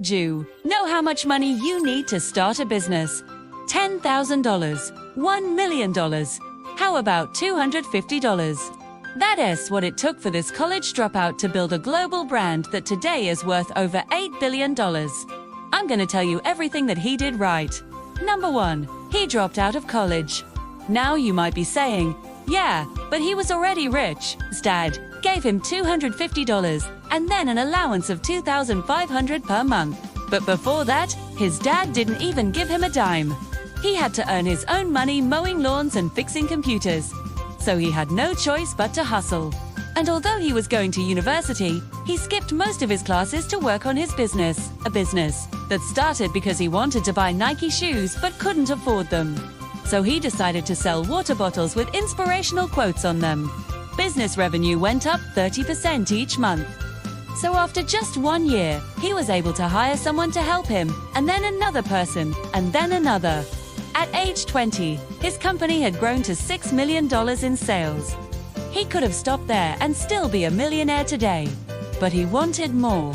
Do know how much money you need to start a business? $10,000, $1 million. How about $250? That is what it took for this college dropout to build a global brand that today is worth over $8 billion. I'm going to tell you everything that he did right. Number 1, he dropped out of college. Now you might be saying, yeah, but he was already rich. His dad gave him $250 and then an allowance of $2,500 per month. But before that, his dad didn't even give him a dime. He had to earn his own money mowing lawns and fixing computers. So he had no choice but to hustle. And although he was going to university, he skipped most of his classes to work on his business. A business that started because he wanted to buy Nike shoes but couldn't afford them. So he decided to sell water bottles with inspirational quotes on them. Business revenue went up 30% each month. So after just 1 year, he was able to hire someone to help him, and then another person, and then another. At age 20, his company had grown to $6 million in sales. He could have stopped there and still be a millionaire today, but he wanted more.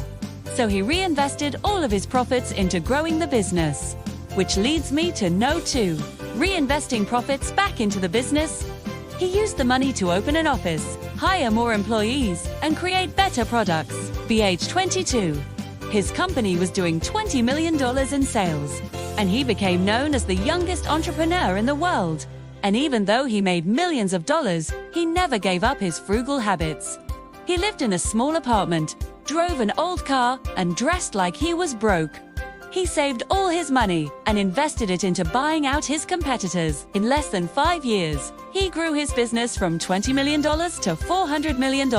So he reinvested all of his profits into growing the business. Which leads me to No. 2, reinvesting profits back into the business. He used the money to open an office, hire more employees, and create better products. By age 22, his company was doing $20 million in sales, and he became known as the youngest entrepreneur in the world. And even though he made millions of dollars, he never gave up his frugal habits. He lived in a small apartment, drove an old car, and dressed like he was broke. He saved all his money and invested it into buying out his competitors. In less than 5 years, he grew his business from $20 million to $400 million.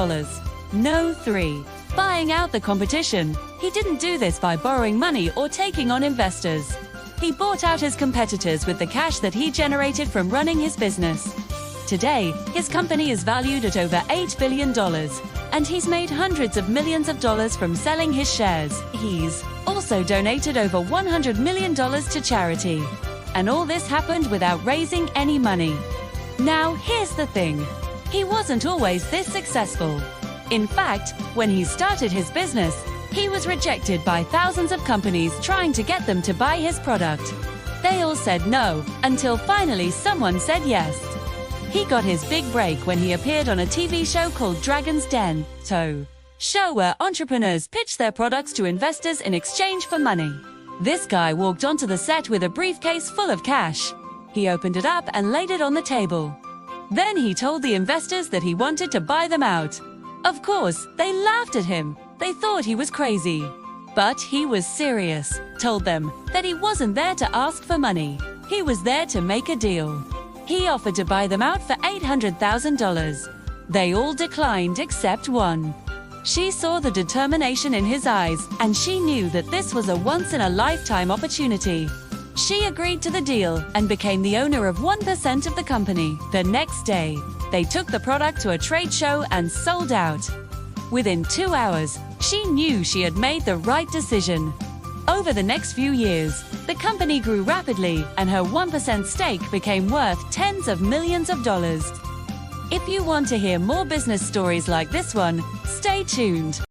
No. 3, buying out the competition. He didn't do this by borrowing money or taking on investors. He bought out his competitors with the cash that he generated from running his business. Today, his company is valued at over $8 billion, and he's made hundreds of millions of dollars from selling his shares. He's also donated over $100 million to charity. And all this happened without raising any money. Now, here's the thing. He wasn't always this successful. In fact, when he started his business, he was rejected by thousands of companies trying to get them to buy his product. They all said no, until finally someone said yes. He got his big break when he appeared on a TV show called Dragon's Den, show where entrepreneurs pitch their products to investors in exchange for money. This guy walked onto the set with a briefcase full of cash. He opened it up and laid it on the table. Then he told the investors that he wanted to buy them out. Of course, they laughed at him. They thought he was crazy. But he was serious, told them that he wasn't there to ask for money. He was there to make a deal. He offered to buy them out for $800,000. They all declined except one. She saw the determination in his eyes, and she knew that this was a once-in-a-lifetime opportunity. She agreed to the deal and became the owner of 1% of the company. The next day, they took the product to a trade show and sold out. Within 2 hours, she knew she had made the right decision. Over the next few years, the company grew rapidly, and her 1% stake became worth tens of millions of dollars. If you want to hear more business stories like this one, stay tuned.